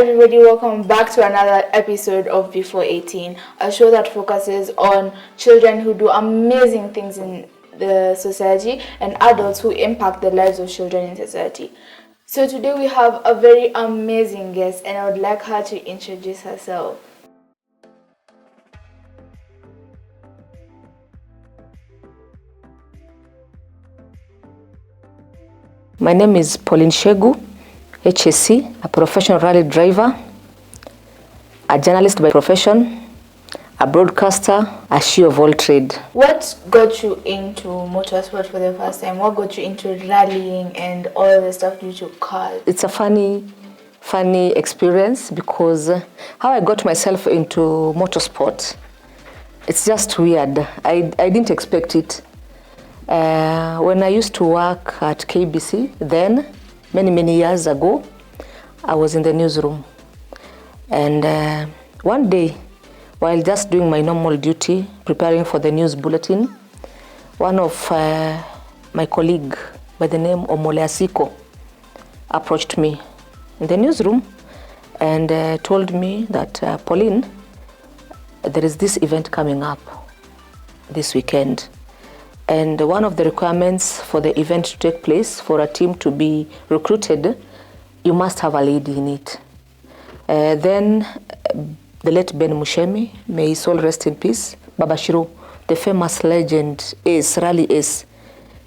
everybody, welcome back to another episode of Before 18, a show that focuses on children who do amazing things in the society and adults who impact the lives of children in society. So today we have a very amazing guest and I would like her to introduce herself. My name is 𝐏𝐚𝐮𝐥𝐢𝐧𝐞 𝐒𝐡𝐞, a professional rally driver, a journalist by profession, a broadcaster, a she of all trade. What got you into motorsport for the first time? What got you into rallying and all the stuff due to cars? It's a funny experience because how I got myself into motorsport, it's just weird. I didn't expect it. When I used to work at KBC, then many years ago, I was in the newsroom, and one day, while just doing my normal duty, preparing for the news bulletin, one of my colleague by the name of 𝐏𝐚𝐮𝐿 approached me in the newsroom and told me that, Pauline, there is this event coming up this weekend. And one of the requirements for the event to take place, for a team to be recruited, you must have a lady in it. Then the late Ben Mushemi, may his soul rest in peace, Baba Shiro, the famous legend rally is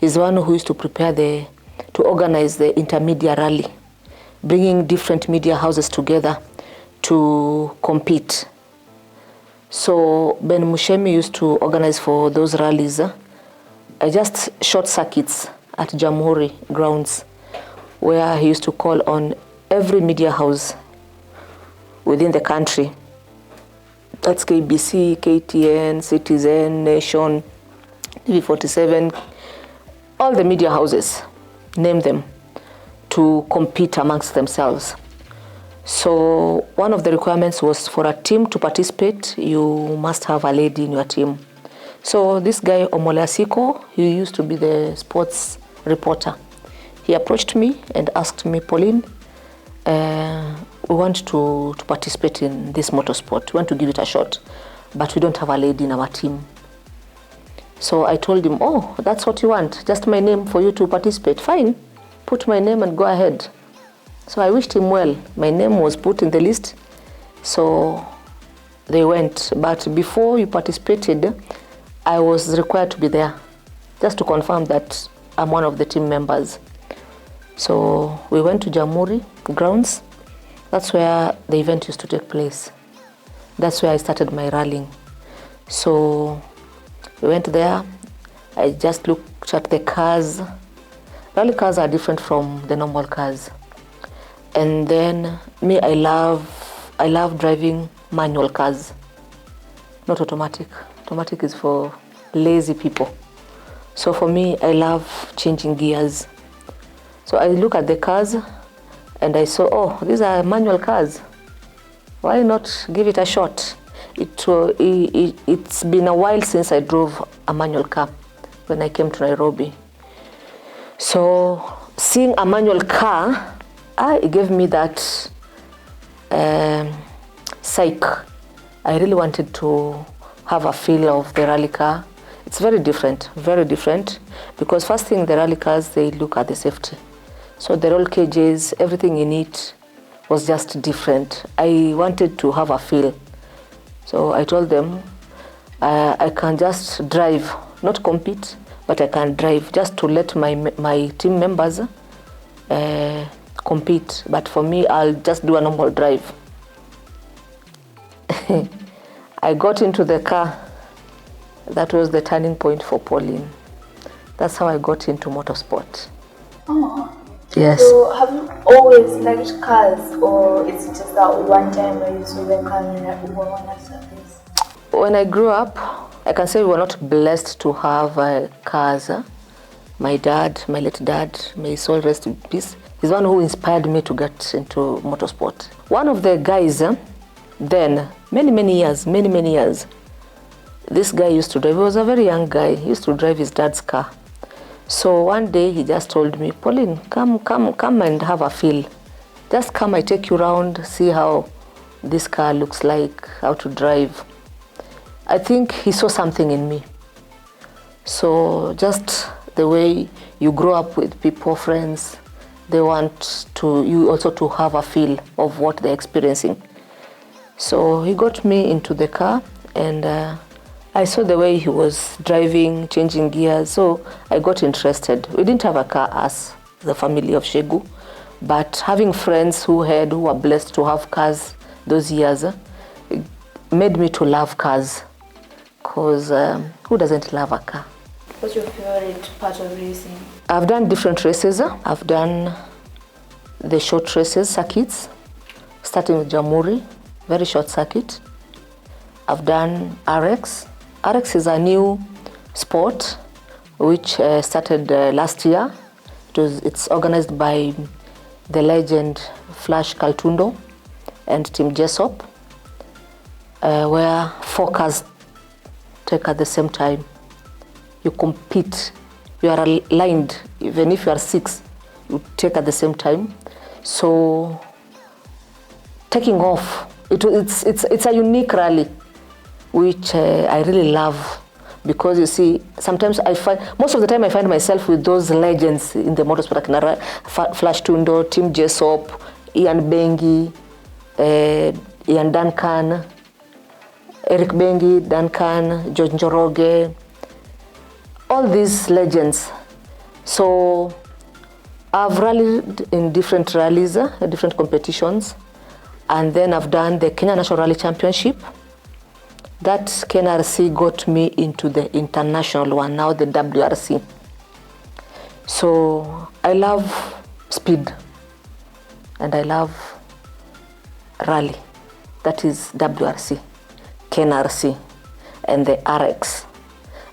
one who used to to organize the intermedia rally, bringing different media houses together to compete. So Ben Mushemi used to organize for those rallies. Just short circuits at Jamhuri grounds, where he used to call on every media house within the country. That's KBC, KTN, Citizen, Nation, TV47, all the media houses, name them, to compete amongst themselves. So one of the requirements was for a team to participate, you must have a lady in your team. So this guy, 𝐏𝐚𝐿, he used to be the sports reporter. He approached me and asked me, Pauline, we want to participate in this motorsport. We want to give it a shot, but we don't have a lady in our team. So I told him, oh, that's what you want, just my name for you to participate. Fine, put my name and go ahead. So I wished him well. My name was put in the list, so they went. But before you participated, I was required to be there, just to confirm that I'm one of the team members. So we went to Jamhuri grounds. That's where the event used to take place. That's where I started my rallying. So we went there. I just looked at the cars. Rally cars are different from the normal cars. And then me, I love driving manual cars, not automatic. Automatic is for lazy people. So for me, I love changing gears. So I look at the cars and I saw, oh, these are manual cars. Why not give it a shot? It's been a while since I drove a manual car when I came to Nairobi. So seeing a manual car, it gave me that psych. I really wanted to have a feel of the rally car. It's very different, because first thing, the rally cars, they look at the safety. So the roll cages, everything in it was just different. I wanted to have a feel. So I told them, I can just drive, not compete, but I can drive just to let my team members compete. But for me, I'll just do a normal drive. I got into the car. That was the turning point for Pauline. That's how I got into motorsport. Oh. Yes. So have you always liked cars, or is it just that one time where you saw them coming and you were on service? When I grew up, I can say we were not blessed to have cars. My dad, my late dad, may his soul rest in peace, is one who inspired me to get into motorsport. One of the guys, then, many years, this guy used to drive. He was a very young guy. He used to drive his dad's car. So one day he just told me, Pauline, come and have a feel. just come, I take you around, see how this car looks like, how to drive. I think he saw something in me. So just the way you grow up with people, friends, they want you also to have a feel of what they're experiencing. So he got me into the car, and I saw the way he was driving, changing gears, so I got interested. We didn't have a car as the family of 𝐏𝐵𝐺𝐻, but having friends who were blessed to have cars those years, it made me to love cars, because who doesn't love a car? What's your favorite part of racing? I've done different races. I've done the short races, circuits, starting with Jamhuri, very short circuit. I've done RX. RX is a new sport which started last year. It's organized by the legend Flash Kaltundo and Team 𝐺𝐸𝐴, where 4 cars take at the same time. You compete, you are aligned, even if you are 6, you take at the same time. So taking off, it's a unique rally, which I really love, because you see, sometimes most of the time I find myself with those legends in the motorsport, like Flash Tundo, Team 𝐺𝐸𝐴, Ian Bengi, Ian Duncan, Eric Bengi, Duncan, George Njoroge, all these legends. So I've rallied in different rallies, different competitions, and then I've done the Kenya National Rally Championship. That KNRC got me into the international one, now the WRC. So I love speed, and I love rally. That is WRC, KNRC, and the RX.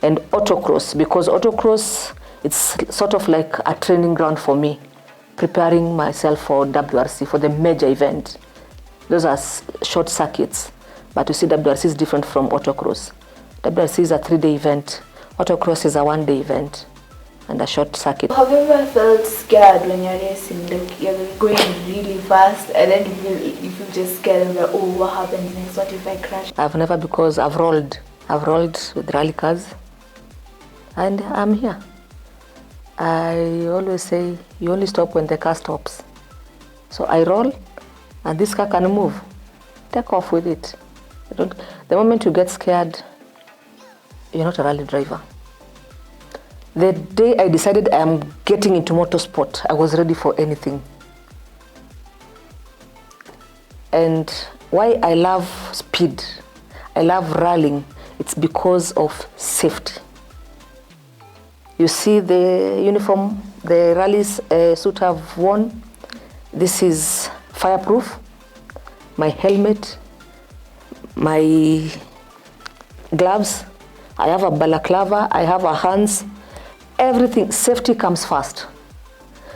And autocross, because autocross, it's sort of like a training ground for me, preparing myself for WRC, for the major event. Those are short circuits, but you see WRC is different from autocross. WRC is a 3-day event, autocross is a 1-day event, and a short circuit. Have you ever felt scared when you're racing, like you're going really fast, and then you feel just scared and like, oh, what happens next, what if I crash? I've never, because I've rolled with rally cars, and I'm here. I always say, you only stop when the car stops. So I roll, and this car can move. Take off with it. The moment you get scared, you're not a rally driver. The day I decided I'm getting into motorsport, I was ready for anything. And why I love speed, I love rallying, it's because of safety. You see the uniform, the rallies suit I've worn. This is fireproof. My helmet, my gloves, I have a balaclava, I have a hands, everything, safety comes first.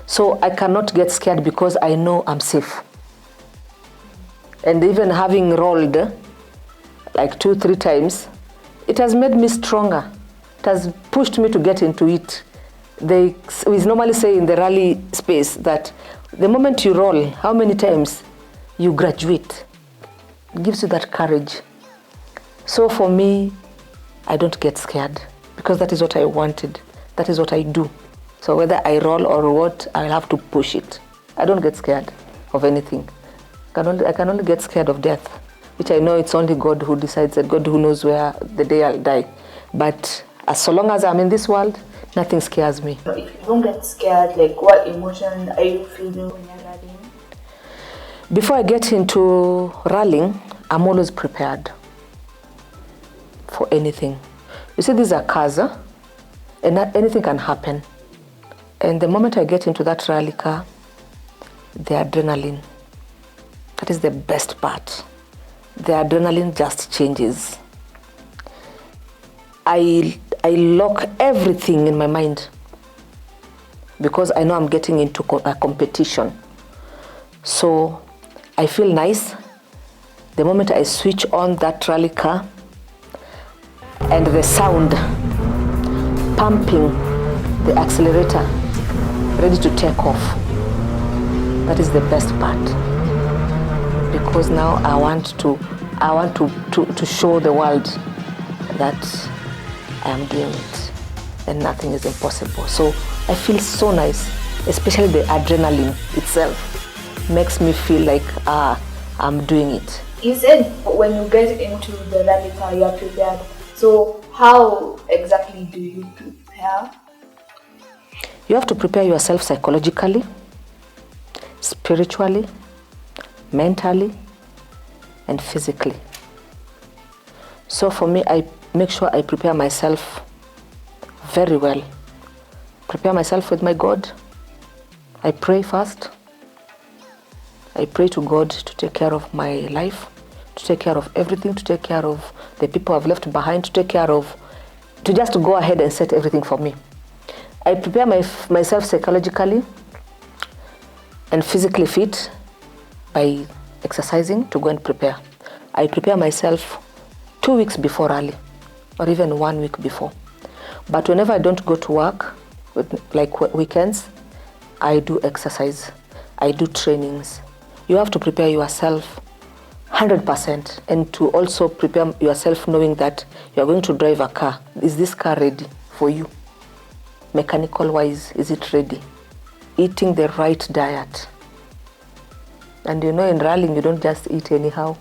So I cannot get scared because I know I'm safe. And even having rolled like 2-3 times, it has made me stronger. It has pushed me to get into it. We normally say in the rally space that the moment you roll, how many times you graduate, it gives you that courage. So for me, I don't get scared, because that is what I wanted. That is what I do. So whether I roll or what, I'll have to push it. I don't get scared of anything. I can only get scared of death, which I know it's only God who decides, and God who knows where the day I'll die. But so long as I'm in this world, nothing scares me. If you don't get scared, like what emotion are you feeling when you're rallying? Before I get into rallying, I'm always prepared for anything. You see, these are cars, and anything can happen. And the moment I get into that rally car, the adrenaline, that is the best part. The adrenaline just changes. I lock everything in my mind, because I know I'm getting into a competition. So I feel nice the moment I switch on that rally car, and the sound pumping the accelerator, ready to take off. That is the best part, because now I want to show the world that I am doing it and nothing is impossible. So I feel so nice, especially the adrenaline itself makes me feel like I'm doing it. You said when you get into the rally car, you are prepared. So how exactly do you prepare? You have to prepare yourself psychologically, spiritually, mentally, and physically. So for me, I make sure I prepare myself very well. Prepare myself with my God. I pray first. I pray to God to take care of my life, to take care of everything, to take care of the people I've left behind, to just go ahead and set everything for me. I prepare myself psychologically and physically fit by exercising to go and prepare. I prepare myself 2 weeks before rally, or even 1 week before. But whenever I don't go to work, like weekends, I do exercise, I do trainings. You have to prepare yourself 100%, and to also prepare yourself knowing that you are going to drive a car. Is this car ready for you? Mechanical wise, is it ready? Eating the right diet. And you know, in rallying, you don't just eat anyhow.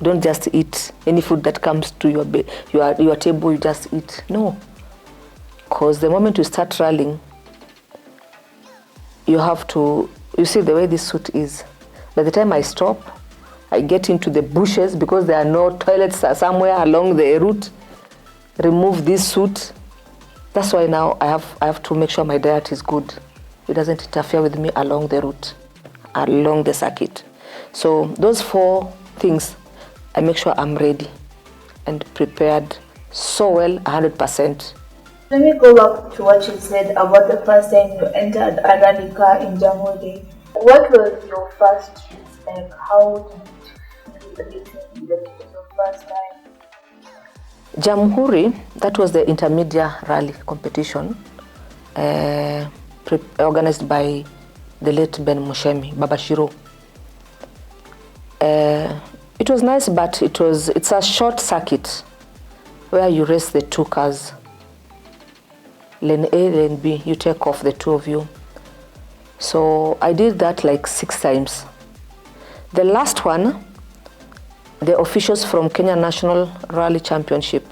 You don't just eat any food that comes to your table, you just eat. No. Because the moment you start rallying, you have to, you see the way this suit is. By the time I stop, I get into the bushes because there are no toilets somewhere along the route. Remove this suit. That's why now I have to make sure my diet is good. It doesn't interfere with me along the route, along the circuit. So those 4 things, I make sure I'm ready and prepared so well, 100%. Let me go back to what you said about the first time you entered a rally car in Jamhuri. What was your first trips like? How did you feel the your first time? Jamhuri, that was the intermediate rally competition organized by the late Ben Mushemi, Baba Shiro. It was nice, but it's a short circuit where you race the 2 cars. Lane A, lane B, you take off the 2 of you. So I did that like 6 times. The last one, the officials from Kenya National Rally Championship,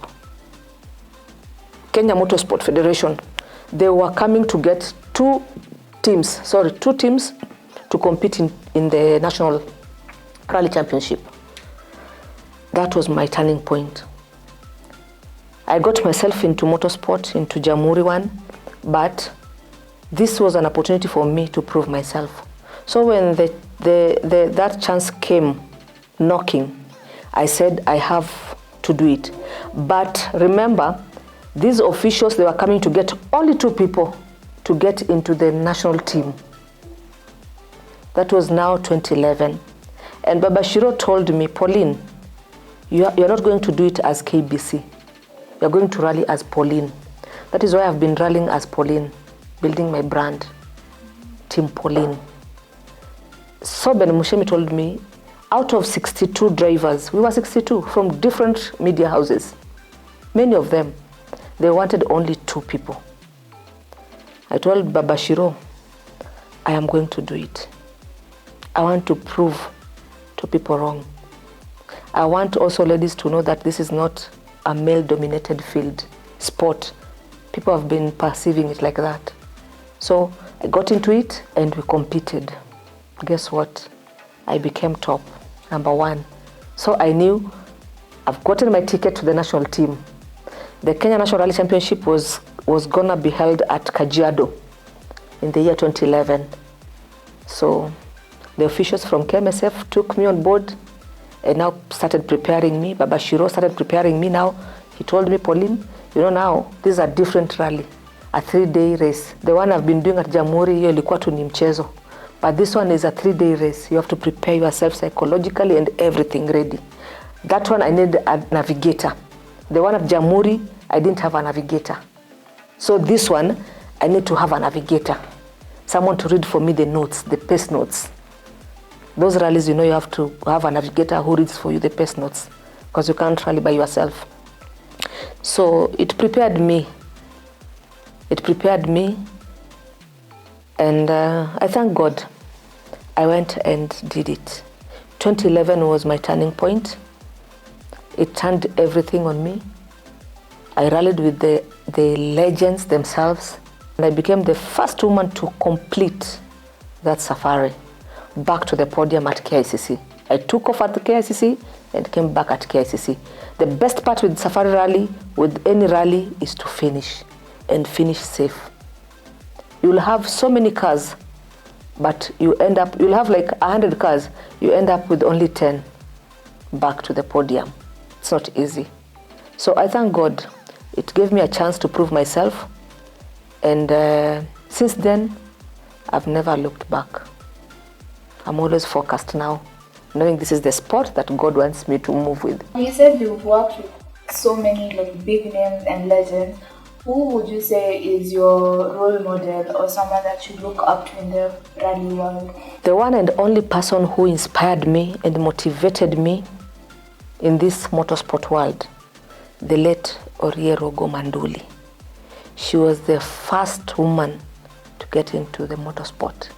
Kenya Motorsport Federation, they were coming to get 2 teams to compete in the National Rally Championship. That was my turning point. I got myself into motorsport, into Jamhuri 1, but this was an opportunity for me to prove myself. So when that chance came knocking, I said I have to do it. But remember, these officials, they were coming to get only 2 people to get into the national team. That was now 2011. And Baba Shiro told me, Pauline, you're not going to do it as KBC. You're going to rally as Pauline. That is why I've been rallying as Pauline, building my brand, Team Pauline. So Ben Mushemi told me, out of 62 drivers, we were 62 from different media houses. Many of them, they wanted only 2 people. I told Baba Shiro, I am going to do it. I want to prove to people wrong. I want also ladies to know that this is not a male-dominated field, sport. People have been perceiving it like that. So I got into it and we competed. Guess what? I became top, number 1. So I knew I've gotten my ticket to the national team. The Kenya National Rally Championship was gonna be held at Kajiado in the year 2011. So the officials from KMSF took me on board and now started preparing me. Baba Shiro started preparing me now. He told me, Pauline, you know now, this is a different rally, a 3-day race. The one I've been doing at Jamhuri, hiyo ilikuwa tu ni mchezo. But this one is a 3-day race. You have to prepare yourself psychologically and everything ready. That one I need a navigator. The one at Jamhuri, I didn't have a navigator. So this one, I need to have a navigator. someone to read for me the notes, the pace notes. Those rallies, you have to have a navigator who reads for you the pace notes, because you can't rally by yourself. So it prepared me. It prepared me, and I thank God I went and did it. 2011 was my turning point. It turned everything on me. I rallied with the legends themselves, and I became the first woman to complete that safari back to the podium at 𝐾ICC. I took off at the 𝐾ICC and came back at 𝐾ICC. The best part with safari rally, with any rally, is to finish, and finish safe. You'll have so many cars, but you'll have like 100 cars, you end up with only 10 back to the podium. It's not easy. So I thank God. It gave me a chance to prove myself, and since then, I've never looked back. I'm always focused now, knowing this is the sport that God wants me to move with. You said you've worked with so many big names and legends. Who would you say is your role model, or someone that you look up to in the rally world? The one and only person who inspired me and motivated me in this motorsport world, the late 𝐏𝐴𝐻𝐻𝐻𝐿. She was the first woman to get into the motorsport.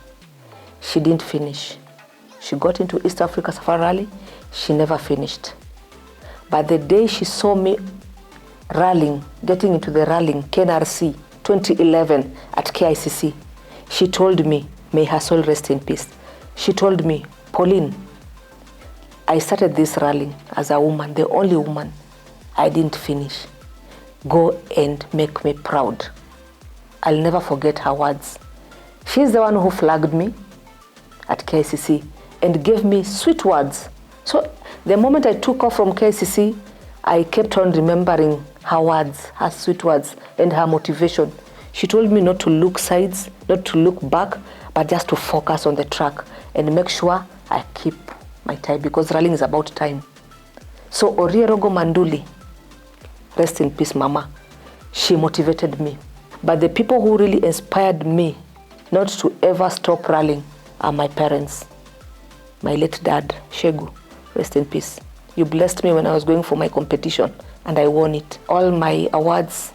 She didn't finish. She got into East Africa Safari Rally. She never finished. But the day she saw me rallying, getting into the rallying, KNRC 2011 at 𝐾ICC, she told me, may her soul rest in peace. She told me, Pauline, I started this rallying as a woman, the only woman. I didn't finish. Go and make me proud. I'll never forget her words. She's the one who flagged me at 𝐾ICC and gave me sweet words. So the moment I took off from 𝐾ICC, I kept on remembering her words, her sweet words, and her motivation. She told me not to look sides, not to look back, but just to focus on the track and make sure I keep my time, because rallying is about time. So 𝐏𝐴𝐻𝐻𝐻𝐿, rest in peace, Mama. She motivated me. But the people who really inspired me not to ever stop rallying are my parents. My late dad, Shegu, rest in peace. You blessed me when I was going for my competition, and I won it. All my awards,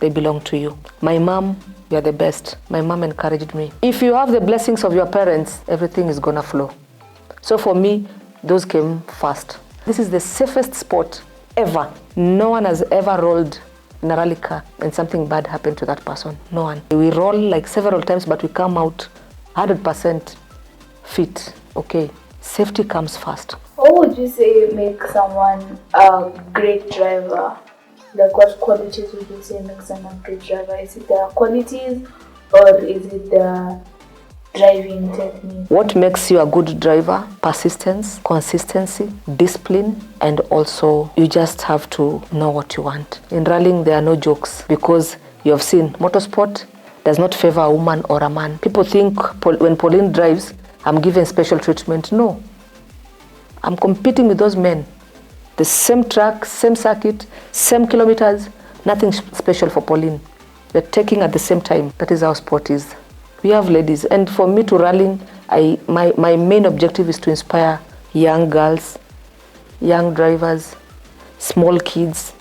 they belong to you. My mom, you are the best. My mom encouraged me. If you have the blessings of your parents, everything is gonna flow. So for me, those came first. This is the safest sport ever. No one has ever rolled in a rally car and something bad happened to that person. No one. We roll like several times, but we come out 100% fit. Okay, safety comes first. What would you say make someone a great driver? Like, what qualities would you say make someone a great driver? Is it their qualities, or is it their driving technique? What makes you a good driver? Persistence, consistency, discipline, and also you just have to know what you want. In rallying, there are no jokes, because you have seen motorsport does not favor a woman or a man. People think when Pauline drives, I'm given special treatment. No. I'm competing with those men. The same track, same circuit, same kilometers, nothing special for Pauline. We're taking at the same time. That is how sport is. We have ladies, and for me to rallying, my main objective is to inspire young girls, young drivers, small kids,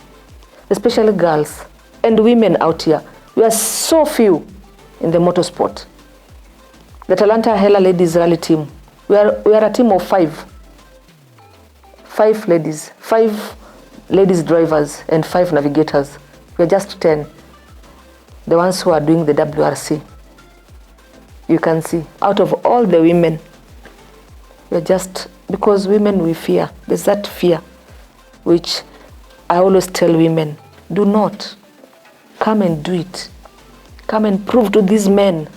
especially girls and women out here. We are so few in the motorsport. The Talanta Hela Ladies Rally team, we are a team of 5 ladies, 5 ladies drivers and 5 navigators. We are just 10, the ones who are doing the WRC. You can see, out of all the women, we're just, because women we fear. There's that fear, which I always tell women, do not. Come and do it. Come and prove to these men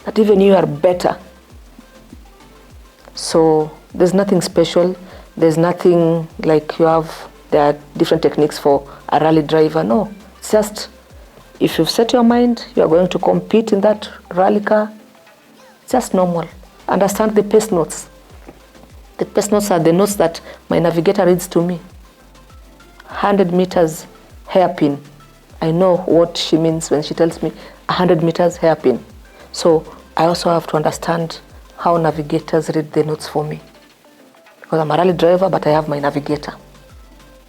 that even you are better. So there's nothing special. There's nothing like there are different techniques for a rally driver. No, it's just, if you've set your mind, you are going to compete in that rally car, just normal. Understand the pace notes. The pace notes are the notes that my navigator reads to me. 100 meters hairpin. I know what she means when she tells me 100 meters hairpin. So I also have to understand how navigators read the notes for me. Because I'm a rally driver, but I have my navigator.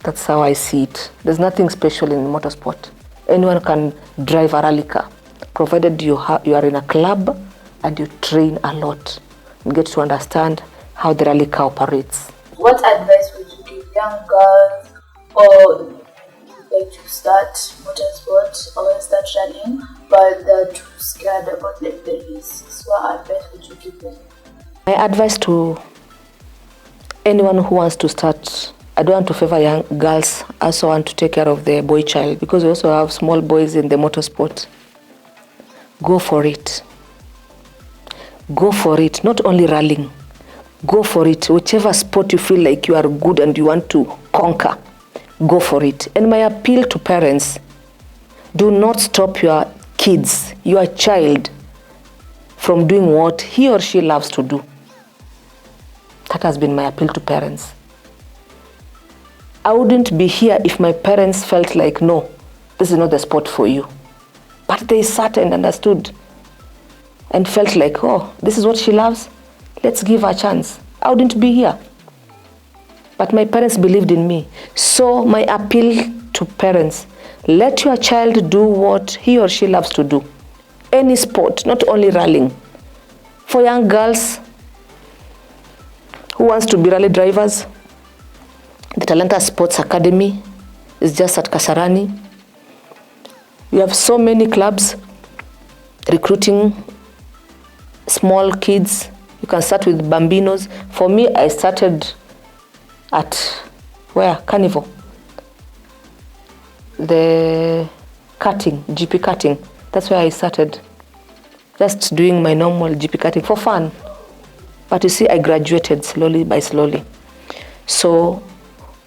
That's how I see it. There's nothing special in motorsport. Anyone can drive a rally car, provided you are in a club and you train a lot. You get to understand how the rally car operates. What advice would you give young girls or like to start motorsport or start rallying, but they're too scared about like the risks? What advice would you give them? My advice to anyone who wants to start, I don't want to favor young girls. I also want to take care of the boy child, because we also have small boys in the motorsport. Go for it. Go for it. Not only rallying. Go for it. Whichever sport you feel like you are good and you want to conquer, go for it. And my appeal to parents, do not stop your kids, your child, from doing what he or she loves to do. That has been my appeal to parents. I wouldn't be here if my parents felt like, no, this is not the sport for you. But they sat and understood and felt like, oh, this is what she loves. Let's give her a chance. I wouldn't be here. But my parents believed in me. So my appeal to parents, let your child do what he or she loves to do. Any sport, not only rallying. For young girls who wants to be rally drivers, the Talanta Sports Academy is just at Kasarani. We have so many clubs recruiting small kids. You can start with bambinos. For me, I started at where? Carnival. The cutting, GP cutting. That's where I started. Just doing my normal GP cutting for fun. But you see, I graduated slowly by slowly. So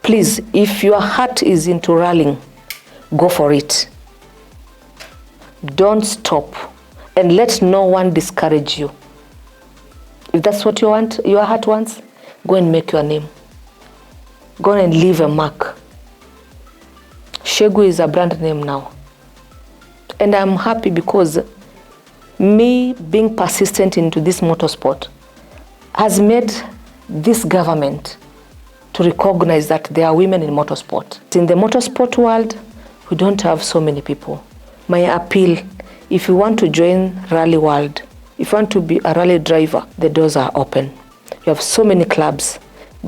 please, if your heart is into rallying, go for it. Don't stop, and let no one discourage you. If that's what you want, your heart wants, go and make your name. Go and leave a mark. 𝐏𝐚𝐮𝐥𝐢 is a brand name now. And I'm happy because me being persistent into this motorsport has made this government to recognize that there are women in motorsport. In the motorsport world, we don't have so many people. My appeal, if you want to join rally world, if you want to be a rally driver, the doors are open. You have so many clubs.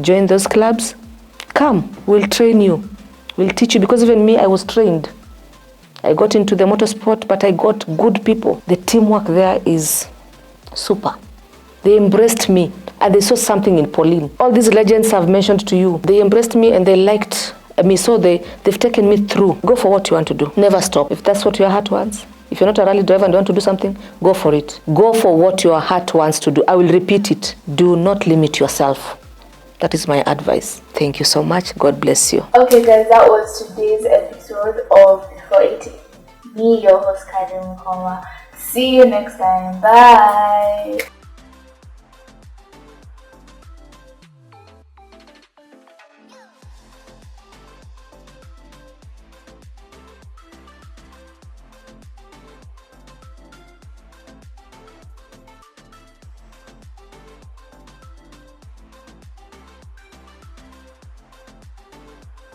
Join those clubs. Come, we'll train you. We'll teach you, because even me, I was trained. I got into the motorsport, but I got good people. The teamwork there is super. They embraced me, and they saw something in Pauline. All these legends I've mentioned to you, they embraced me and they liked me, so they've taken me through. Go for what you want to do. Never stop. If that's what your heart wants, if you're not a rally driver and you want to do something, go for it. Go for what your heart wants to do. I will repeat it. Do not limit yourself. That is my advice. Thank you so much. God bless you. Okay guys, that was today's episode of Before 18. Me, your host, 𝐏𝐚𝐮𝐥𝐢𝐧𝐞. See you next time. Bye.